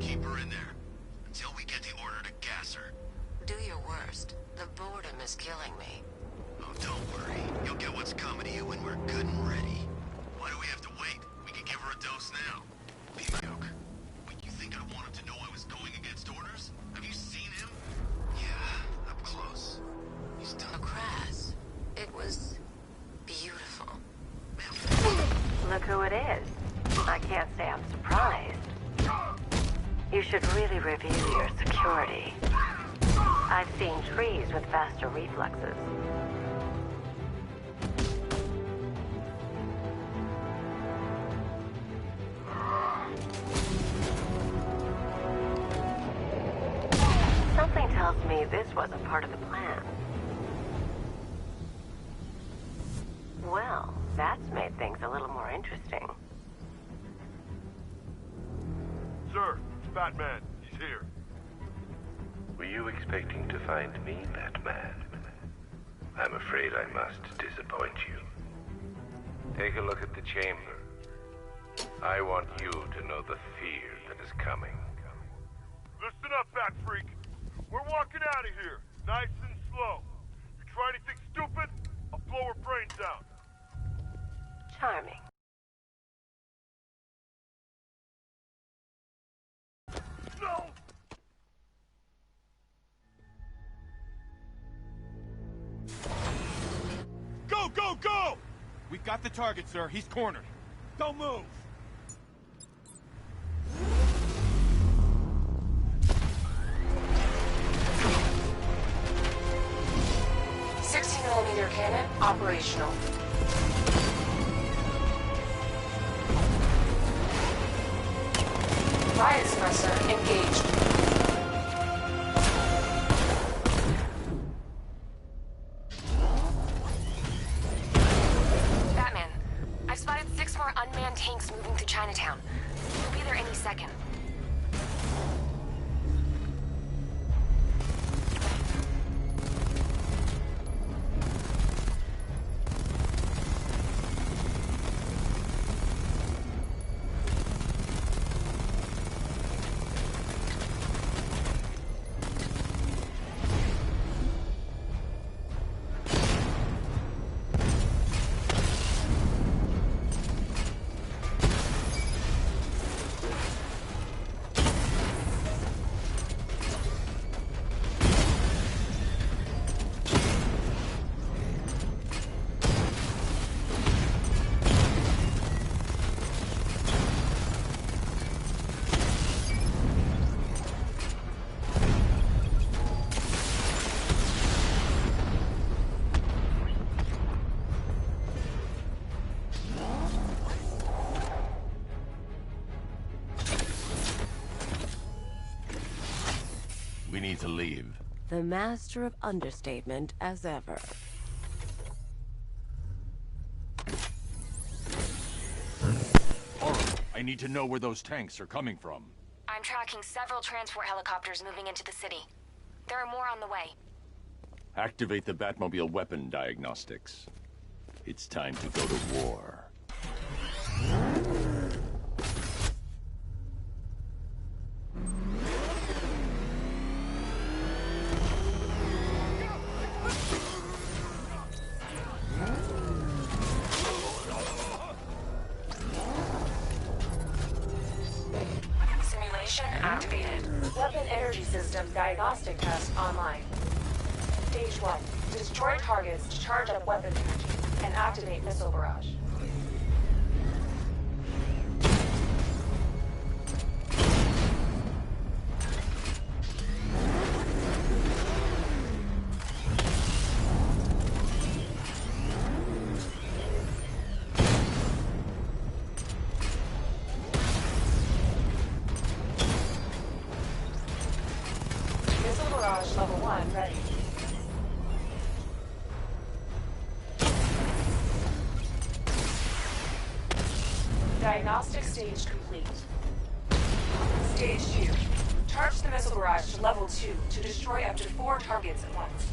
keep her in there. Until we get the order to gas her. Do your worst. The boredom is killing me. Oh, don't worry. You'll get what's coming to you when we're good and ready. Why do we have to wait? We can give her a dose now. P-Yoke. Wait, you think I wanted to know I was going against orders? Have you seen him? Yeah, up close. He's done. Crass. It was beautiful. Look who it is. I can't say I'm surprised. You should really review your security. I've seen trees with faster reflexes. Something tells me this wasn't part of the plan. Well, that's made things a little more interesting. Sir, it's Batman. He's here. Were you expecting to find me, Batman? I'm afraid I must disappoint you. Take a look at the chamber. I want you to know the fear that is coming. Listen up, Bat Freak. We're walking out of here, nice and slow. You try anything stupid, I'll blow her brains out. Charming. No! Go, go, go! We got the target, sir. He's cornered. Don't move! 60mm cannon operational. Riot suppressor engaged. Batman, I've spotted 6 more unmanned tanks moving to Chinatown. We'll be there any second. We need to leave. The master of understatement as ever. I need to know where those tanks are coming from. I'm tracking several transport helicopters moving into the city. There are more on the way. Activate the Batmobile weapon diagnostics. It's time to go to war. Simulation activated. Weapon energy system diagnostic test online. Stage 1. Destroy targets to charge up weapon energy and activate missile barrage. Missile barrage level 1 ready. Diagnostic stage complete. Stage 2. Charge the missile barrage to level 2 to destroy up to 4 targets at once.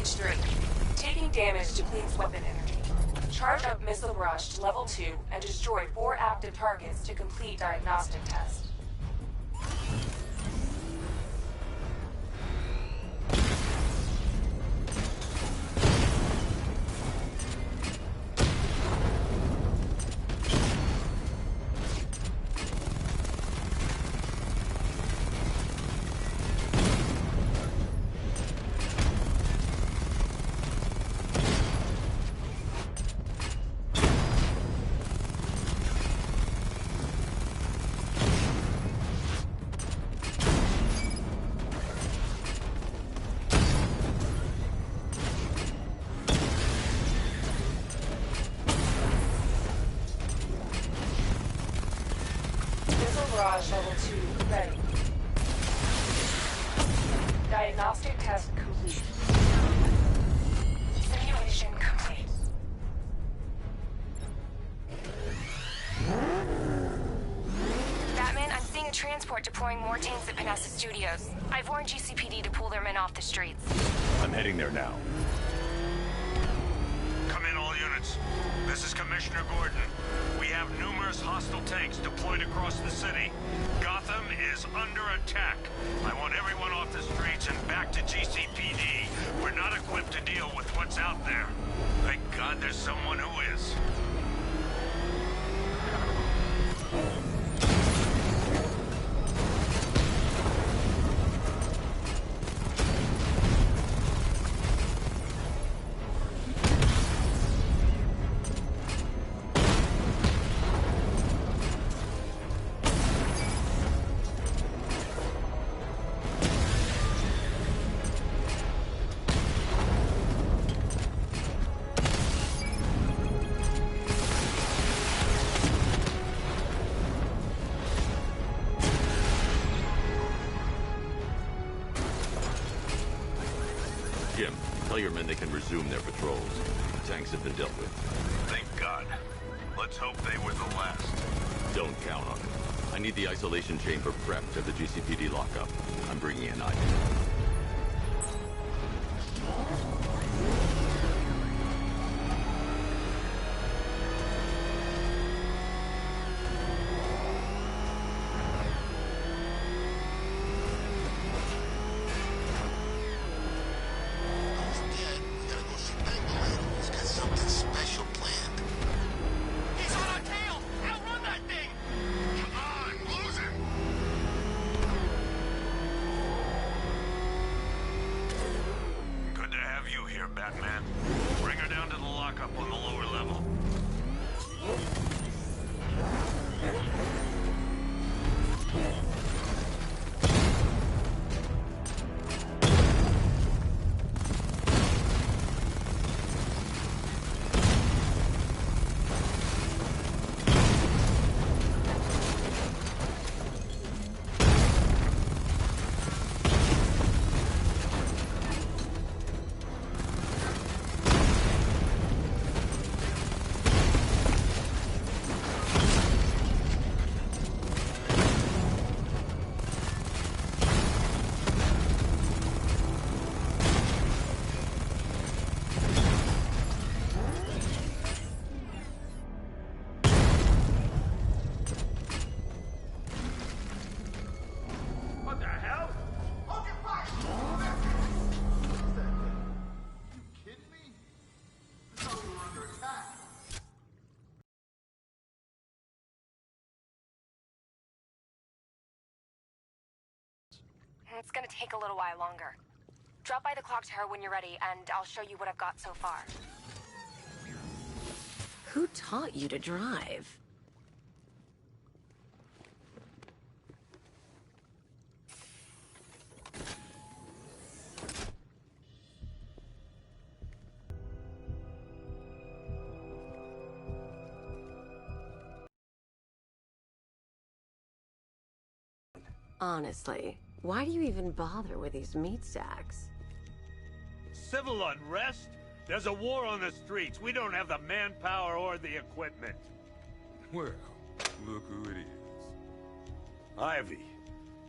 Stage 3. Taking damage depletes weapon energy. Charge up Missile Barrage to level 2 and destroy 4 active targets to complete diagnostic test. Barrage level 2 ready. Diagnostic test complete. Simulation complete. Batman, I'm seeing a transport deploying more tanks at Panessa Studios. I've warned GCPD to pull their men off the streets. I'm heading there now. Come in, all units. This is Commissioner Gordon. We have numerous hostile tanks deployed across the city. Gotham is under attack. I want everyone off the streets and back to GCPD. We're not equipped to deal with what's out there. Thank God there's someone who is. Jim, tell your men they can resume their patrols. The tanks have been dealt with. Thank God. Let's hope they were the last. Don't count on it. I need the isolation chamber prepped at the GCPD lockup. I'm bringing in Ivy. Batman. Bring her down to the lockup on the lower level. It's gonna take a little while longer. Drop by the clock tower when you're ready, and I'll show you what I've got so far. Who taught you to drive? Honestly, why do you even bother with these meat sacks? Civil unrest? There's a war on the streets. We don't have the manpower or the equipment. Well, look who it is. Ivy.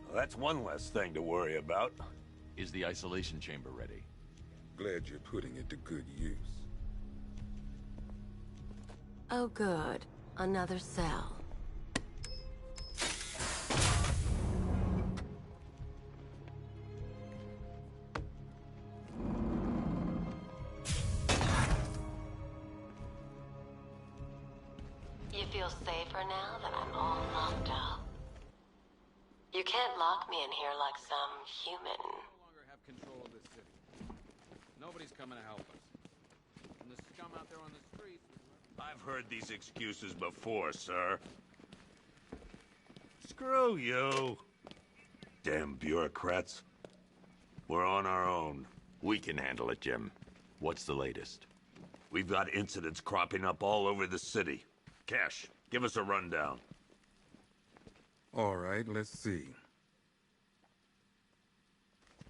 Well, that's one less thing to worry about. Is the isolation chamber ready? Glad you're putting it to good use. Oh, good. Another cell. You feel safer now that I'm all locked up? You can't lock me in here like some human. No longer have control of this city. Nobody's coming to help us. And the scum out there on the streets... I've heard these excuses before, sir. Screw you. Damn bureaucrats. We're on our own. We can handle it, Jim. What's the latest? We've got incidents cropping up all over the city. Cash, give us a rundown. All right, let's see.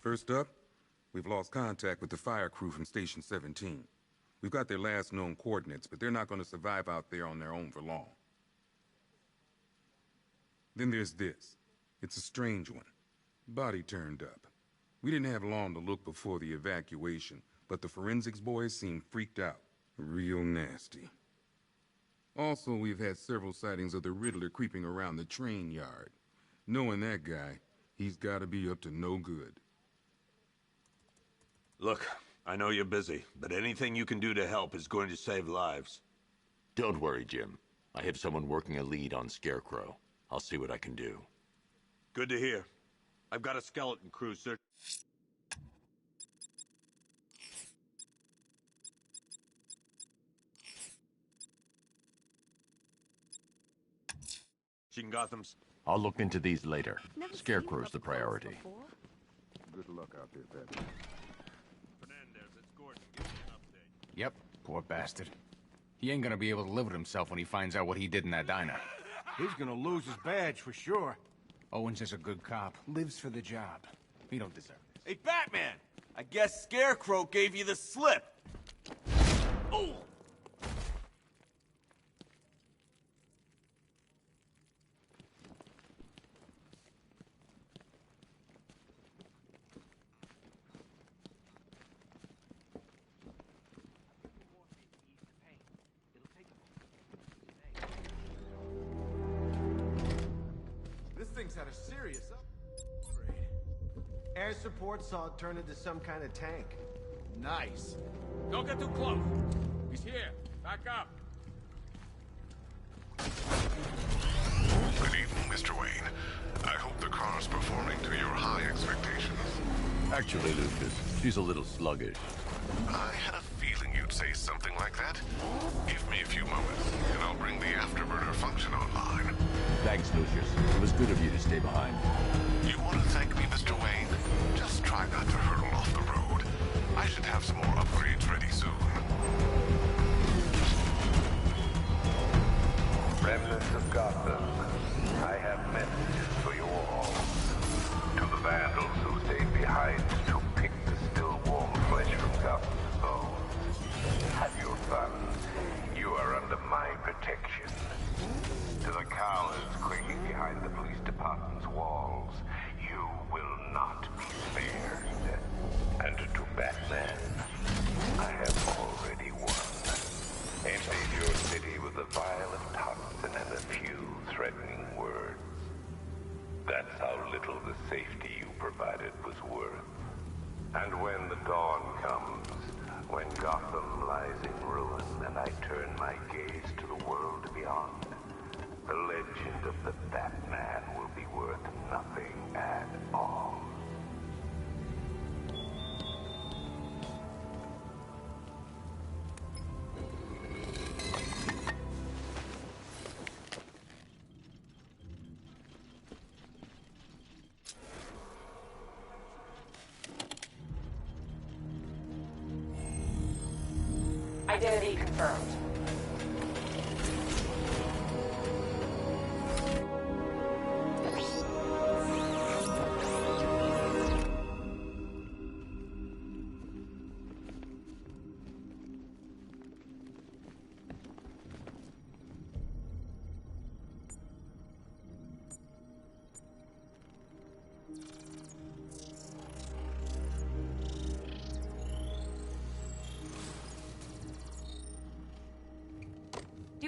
First up, we've lost contact with the fire crew from Station 17. We've got their last known coordinates, but they're not going to survive out there on their own for long. Then there's this. It's a strange one. Body turned up. We didn't have long to look before the evacuation, but the forensics boys seemed freaked out. Real nasty. Also, we've had several sightings of the Riddler creeping around the train yard. Knowing that guy, he's got to be up to no good. Look, I know you're busy, but anything you can do to help is going to save lives. Don't worry, Jim. I have someone working a lead on Scarecrow. I'll see what I can do. Good to hear. I've got a skeleton crew, sir. Gotham's. I'll look into these later. Scarecrow's the priority. Good luck out there, Batman. Fernandez, it's Gordon. Give me an update. Yep, poor bastard. He ain't gonna be able to live with himself when he finds out what he did in that diner. He's gonna lose his badge for sure. Owens is a good cop, lives for the job. He don't deserve this. Hey, Batman! I guess Scarecrow gave you the slip. Oh! Had a serious upgrade. Air support saw it turn into some kind of tank. Nice. Don't get too close. He's here. Back up. Good evening, Mr. Wayne. I hope the car's performing to your high expectations. Actually, Lucas, she's a little sluggish. I had a feeling you'd say something like that. Give me a few moments, and I'll bring the afterburner function online. Thanks, Lucius. It was good of you to stay behind. You want to thank me, Mr. Wayne? Just try not to hurtle off the road. I should have some more upgrades ready soon. Remnants of Gotham, I have messages for you all. To the vandals who stayed behind to pick the still warm flesh from Gotham's bones. Have your fun. You are under my protection. To the cowards quaking behind the police department's walls, you will not be spared. And to Batman, I have already won. Emptied your city with a violent toxin and a few threatening words. That's how little the safety you provided was worth. And when the dawn comes, when Gotham lies in ruin and I turn my gaze to the world beyond, the legend of the Batman will be worth nothing at all. Identity confirmed.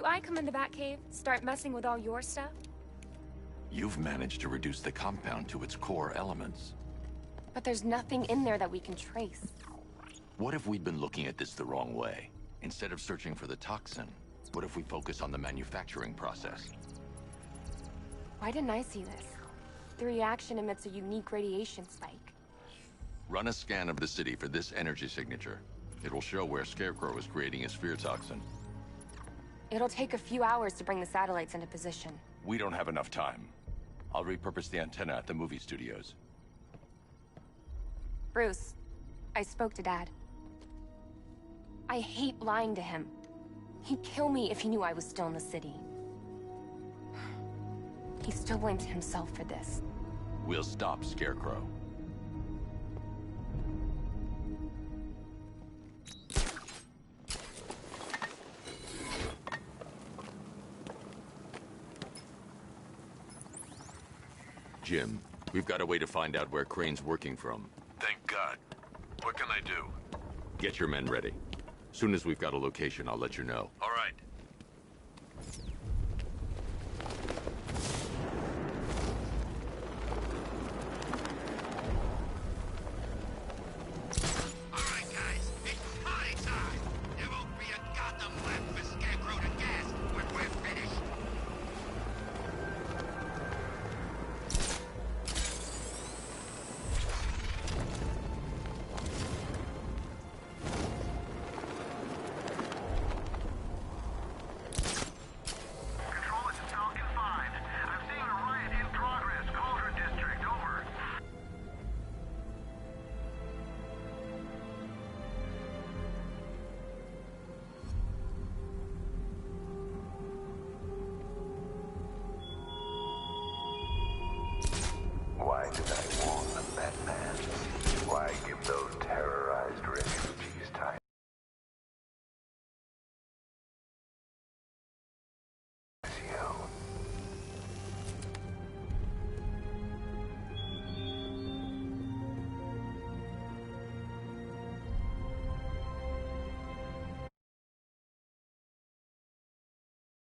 Do I come in the Batcave, start messing with all your stuff? You've managed to reduce the compound to its core elements. But there's nothing in there that we can trace. What if we'd been looking at this the wrong way? Instead of searching for the toxin, what if we focus on the manufacturing process? Why didn't I see this? The reaction emits a unique radiation spike. Run a scan of the city for this energy signature. It will show where Scarecrow is creating his fear toxin. It'll take a few hours to bring the satellites into position. We don't have enough time. I'll repurpose the antenna at the movie studios. Bruce, I spoke to Dad. I hate lying to him. He'd kill me if he knew I was still in the city. He still blames himself for this. We'll stop Scarecrow. Jim, we've got a way to find out where Crane's working from. Thank God. What can I do? Get your men ready. Soon as we've got a location, I'll let you know. All